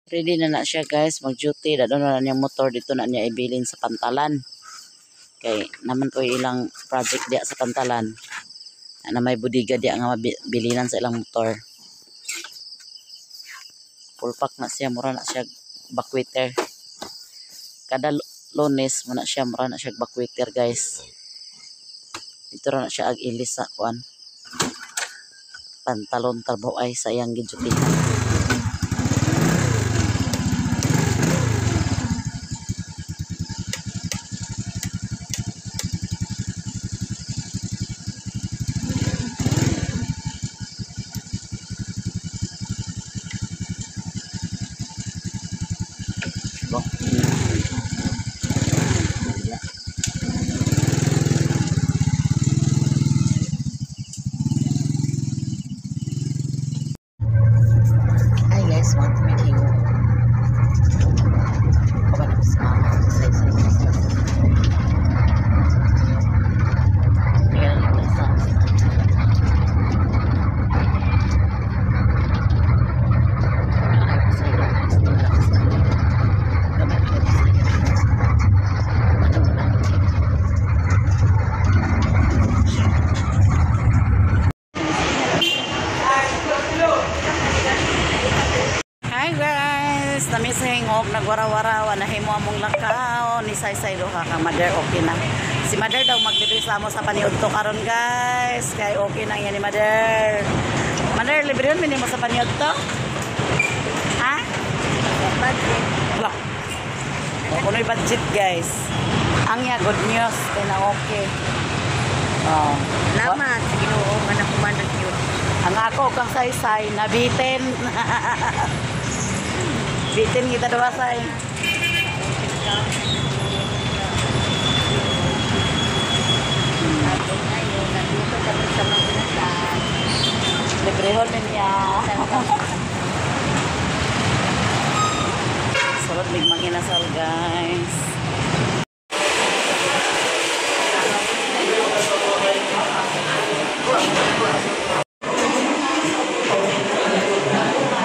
Ready na siya guys, mag-duty. Dadon na niyang motor dito na niya ibilin sa Pantalan. Kay naman ko ilang project diya sa Pantalan. Na may budiga diya nga mabilinan sa ilang motor. Full pack na siya, mura na siya backwater. Kada Lunes muna siya, mura na siya backwater guys. Dito na siya ag-ilis sa kuan. Pantalon trabaho ay sayang gid. Hi guys, want to meet you. Hi guys, namising og nagwara-wara na himo among lakaw ni Saysay Duha ka Mother, okay na. Si Mother daw maglibre sa amo sa paniudto karon guys. Kay okay na yan ni Mother. Mother, libre mi nimo sa paniudto? Ha? Budget. Wala. Kuno'y budget guys. Ang ya good news kay na okay. Oh, Salamat sa Ginoo nga nakumanan yun. ang ako kang Saysay nabitin. Bitin kita daw say. Nandito kami sa Magdalatan. Librehon niya. Sulod ligmang inasal guys.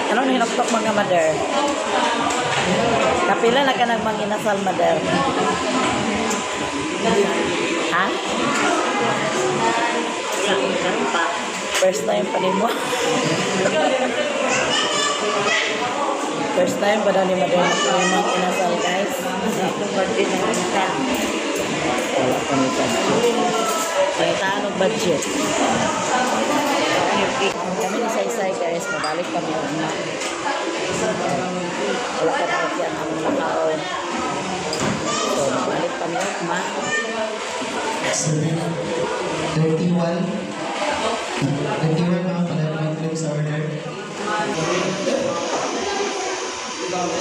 Ano hinuktok mga Mother? Kapila na ka nagmanginasal Mother? Ha? First time pa din mo? First time pa daw ni Mother nagmanginasal guys? Budget na kita. Wala pa ni budget. Palitaan ng budget. Kami ni Saysay guys, mabalik kami na. Wala ka na yan ang lakaw. So, mabalik kami na. 31 mga panalangin sa order.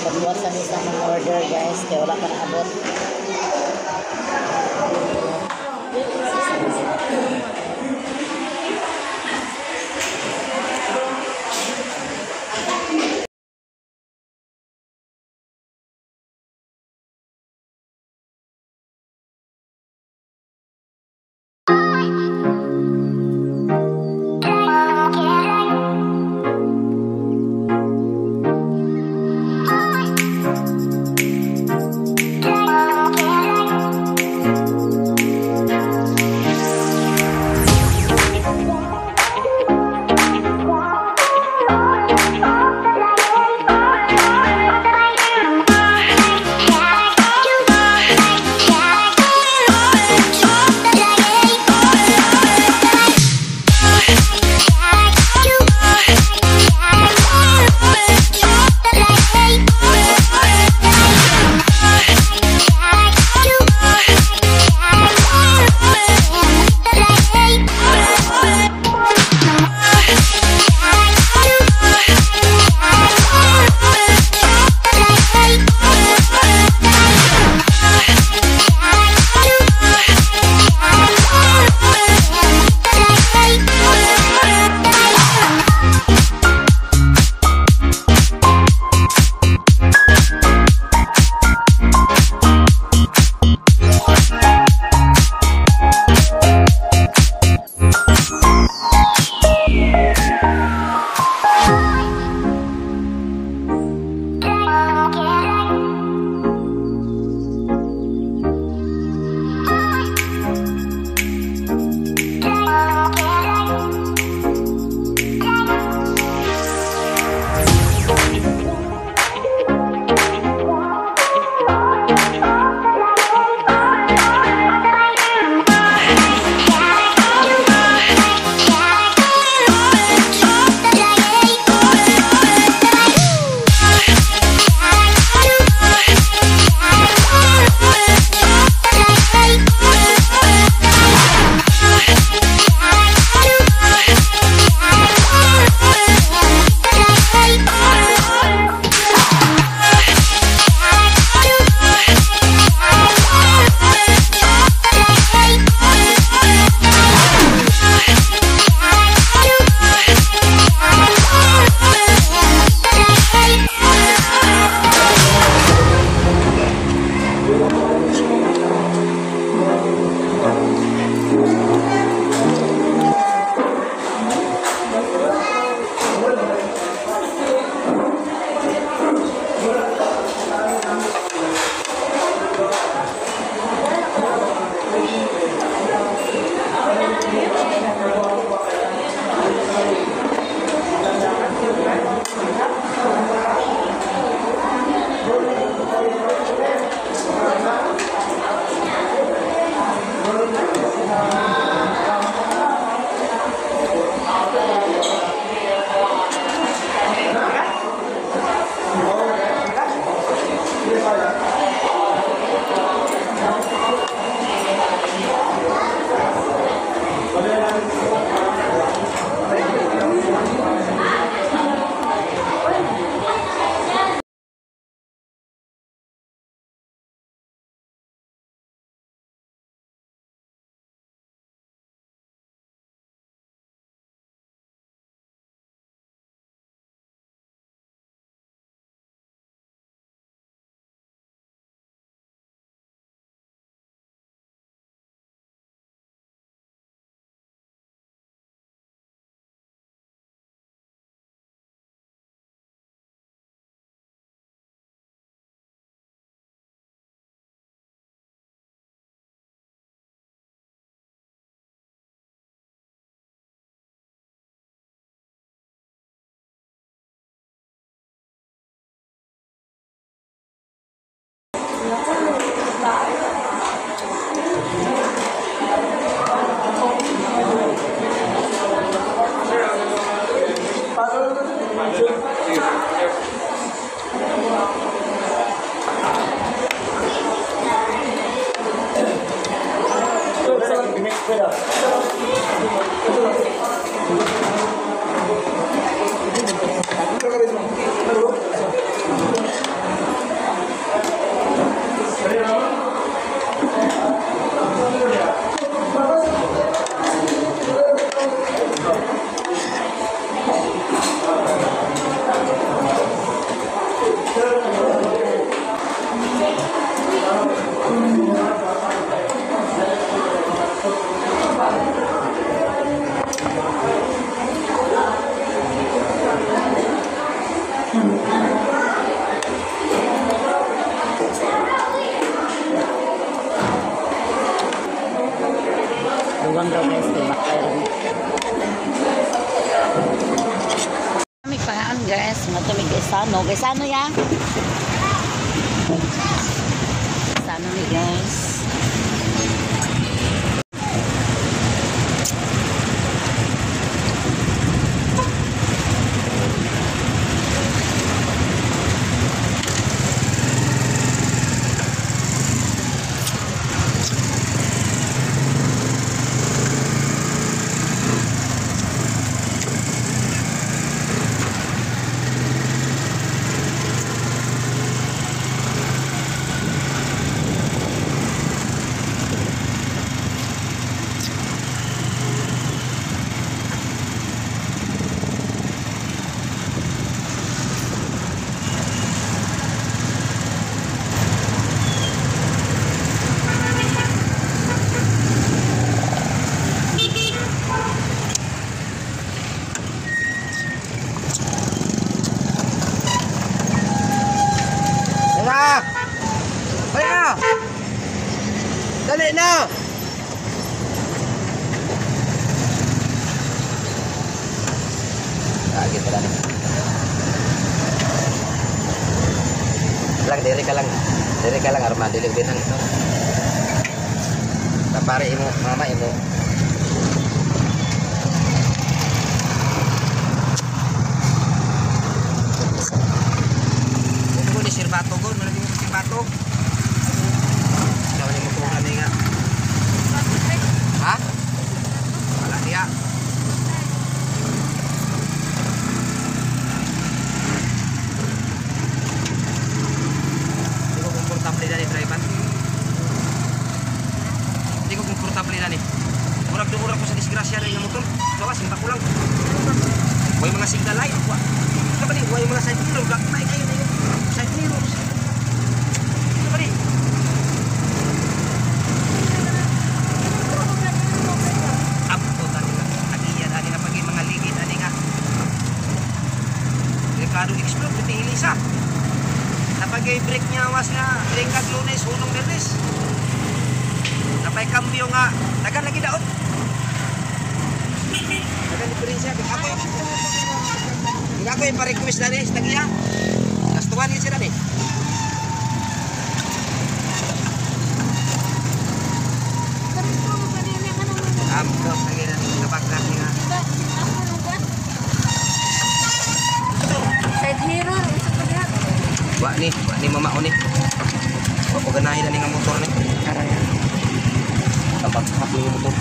Pagbuwasan isa ng order guys, kaya wala pa naabot. Luwang daw guys, di ba kayo? Kami pangaan guys, matumig Gaisano. Gaisano ya? Gaisano ni guys. Dali na! Lagi pala nih. Lang, diri ka lang. Diri ka lang, arma. Dilig binang ito. Tapari imo, mama imo. Ito ni sirbato ko. Malagi mo sirbato. Gawin mo kung ano nga. Ha? Wala niya. Hindi ko komportable na ni driver. Hindi ko komportable na ni. Murag ko sa disgrasya na yung motor. Gawa, simpa ko lang. Huwag mga signal light. Huwag yung mga side mirror. Black light kayo na yun. Side mirror. Ano ba ni? Abto tani nga. Agiyan, ani na pag mga ligid, ani nga. Delikadong explode, pati ilisa. Napag break niya was nga, ringkag lunes, unong bernes. Napay kambyo nga, dagan lagi daot. Dagan diferensya. Ako yung pa-request na rin, tagiya. Gastuhan yun sila rin. Amto, lagi na rin kapagkat nga. Side mirror, isa pa diyan. Wa ni mamao ni. Paganahin na ni nga motor ni. Kapag hapon yung motor.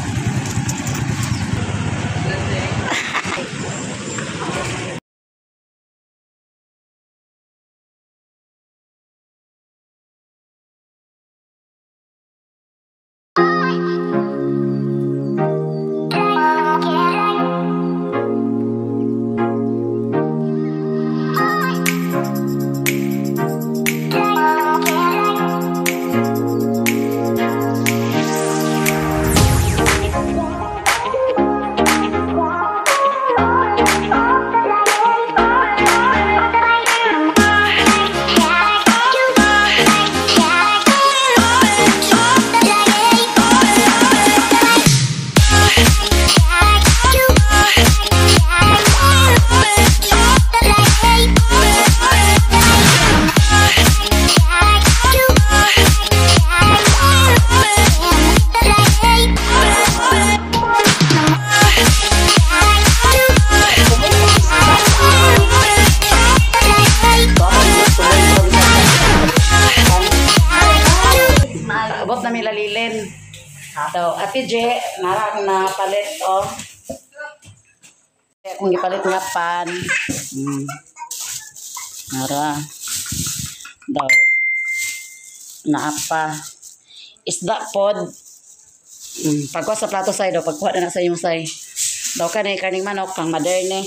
So, Ate J, nara na palit, oh. Kung ipalit nga pan. Nara. Daw. Naapa. Isda pod. Pagkuha sa plato say daw. Pagkuha na sa iyong say. Daw ka na karning manok. Kang moderne.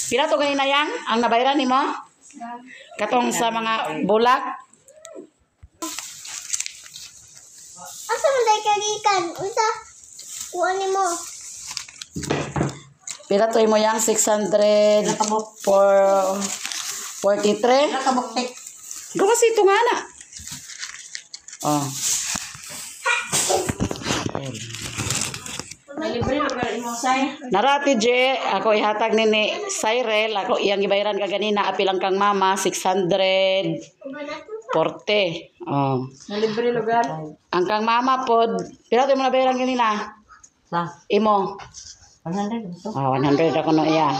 Pila to ganina yang? Ang nabayaran ni mo? Katong sa mga bulak? Asa man day kagikan? Unsa? Kuha ni mo. Pila to mo yang? 600 for 43? Nakabuktik. Ikaw kasi ito nga na. Oh. Libre lugar imo say. Narati J, ako ihatag ni Cyril, ako iyang gibayaran ka ganina, apilang kang mama, 640. Oh. Libre lugar. Ang kang mama pod, pila to mo nabayaran ganina? Sa Imo. 100 ito. Oh, 100 ako no iya.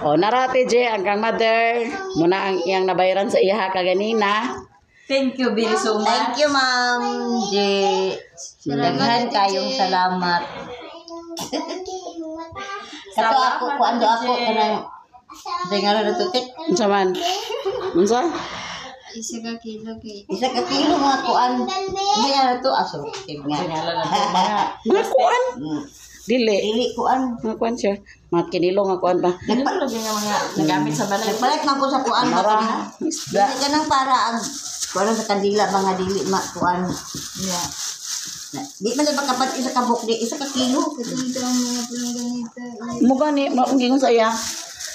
Oh, narati J, ang kang mother, muna ang iyang nabayaran sa iya ka ganina. Thank you very so much. Thank you, Ma'am J. Daghan kayong salamat. Kato ako, kuando ako kanang dengar na tutik. Unsa man? Unsa? Isa ka kilo kay. Isa ka kilo mga kuan. Niya na to aso. Nga. Mga kuan? Dili. Dili kuan. Mga kuan siya. Mga kinilo nga kuan ba? Nagpalit nga mga nagamit sa balay. Nagpalit man ko sa kuan ba Mara. kanina. Dili ka nang para ang kuan sa kandila mga dili ma kuan. Yeah. Di man ba kapat isa ka buk di isa ka kilo kasi dito ang mga pulang ganito. Muga ni, gingon sa iya.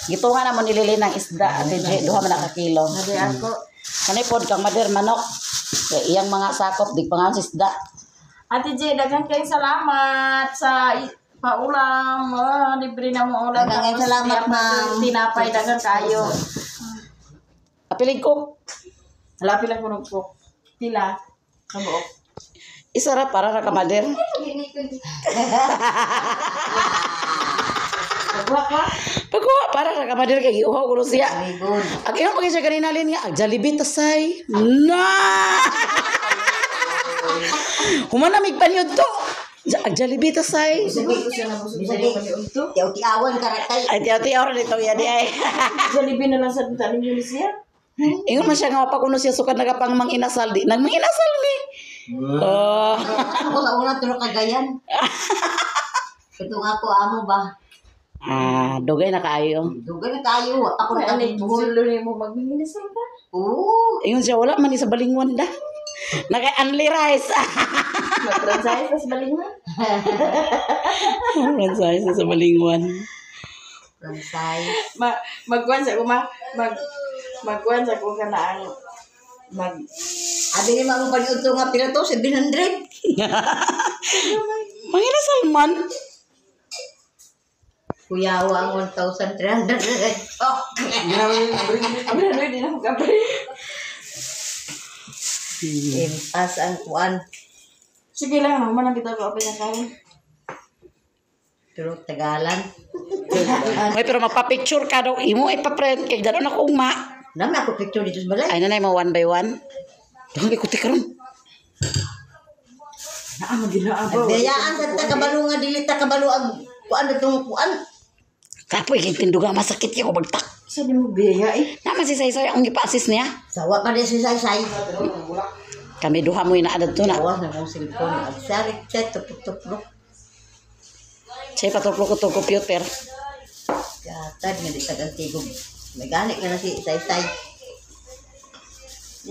Gito nga naman nilili ng isda. Ate J, duha man ka kilo. Sabi ako, Kanay pod kang mader manok. Kaya iyang mga sakop, dig pa nga sa isda. Ate J, daghang kayong salamat sa paulam. Libre na mo ulam. Daghang Tapos salamat, may ma'am. Tinapay, daghang kayo. Apilig ko. Halapi lang ko po. Pila. Kabuok. Isara para ra ka mader. Kabuok ka? Pagkuha para ra ka mader kay giuhaw ko siya. very good. Ang iyong pag siya kanina lin nga, Jollibee tasay. Na! Humanamig pa niyo to. Jollibee tasay. Sabi ko siya na busog sa Bisagi. iyo paniunto. Tiyaw-tiyawan karatay. Ay, tiyaw-tiyaw rin ito yan ay. Jollibee na lang sa tanin yun siya. Ingon man siya nga mapakuno siya sukad nagapang mang inasal di. Nang mang inasal ni. Oh. Ako sa una tulog kagayan. Ito nga ko amo ba? Dugay na kaayo. Dugay na tayo. Ako na Ano yung buhol. bulo niyo mo magminasal ka? Oo. Ingon siya wala man ni sa balingwan da. Naka-unli rice. Mag-franchise sa balingan. Franchise sa balingwan. Ransay. Magkuhan sa kuma. Magkuhan sa kung kanaan. Abi ni mga paniudto nga pila to 700. Mang inasal man. Kuyawa ang 1,300. Oh. Abi na din ako kapre. Impas ang kuan. Sige lang, naman ang kita ko apay na kain. Pero tagalan. Ay, pero mapapicture ka daw. Imo ipaprint kay gano'n ako ugma. Nami ako picture dito sa balay. Ay, nanay mo one by one. Doon ikuti ka ron. Biyayaan sa takabalo nga dili takabalo ang kuan itong kuan. Kapoy, kintinduga masakit yung bagtak. Sabi mo biya eh. Naman si Saysay ang ipa-assist niya. Sawa pa din si Say. Kami duha mo inaadad to na. Awas na kong cellphone. At sarik chat tupuk-tupuk. Siya patuplo ko to computer. Katad nga di tagantigog. Nagani ka na si Say.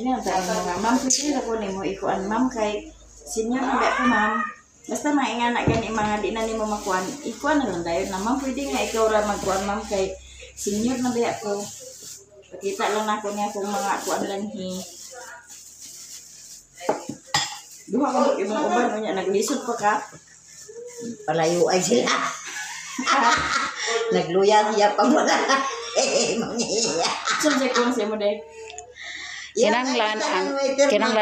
Yan ang tayo mga ma'am. Kasi ako ni mo ikuan ma'am kay senior na ba ko ma'am. Basta mainga na gani mga di na ni mo makuan. Ikuan na lang dayon na ma'am. Pwede nga ikaw ra magkuan ma'am kay senior na ba ko. Pakita lang na ako niya kung mga kuan lang hi. Duha ka mo imong uban unya naglisod pa ka. Palayo ay sila. Nagluya siya pa mo na. Mangiya. So sa kung sa mo day. Kinanglan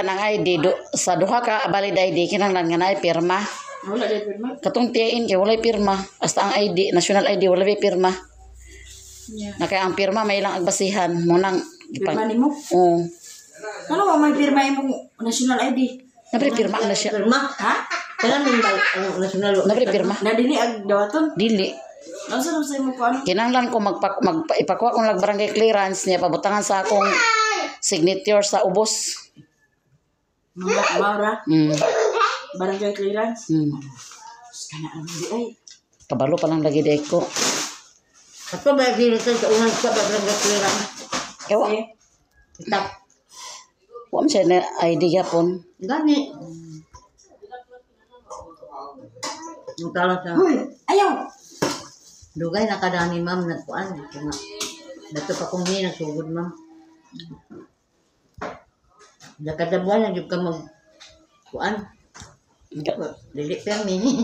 ang ID sa duha ka valid ID kinanglan nga naay pirma. Wala day pirma. Katong tiyain kay walay pirma. Hasta ang ID, national ID wala may pirma. Yeah. Na kaya ang pirma may lang agbasihan mo nang Pirma nimo. Oo. Ano ba may pirma imong national ID? Naprepirma na siya. Pirma. Ha? Kailan nung ang national law? Naprepirma. Na dili ag dawaton. Dili. Nasa sa mo kuan? Kinanglan ko ipakuha kong lag barangay clearance niya pabutangan sa akong signature sa ubos. Maura. Barangay clearance. Kana ang di ay. Kabalo pa lang lagi day ko. Ako ba dito sa unang sa barangay clearance? Ewa. Tap. Wa man siya na ID yapon. Gani. Yung kalang sa Hoy, ayaw. dugay nakadani ma'am nagkuan. Dato pa kong ni nagsugod ma'am. Nakadabuan na yung ka mag kuan. Dili pa mi.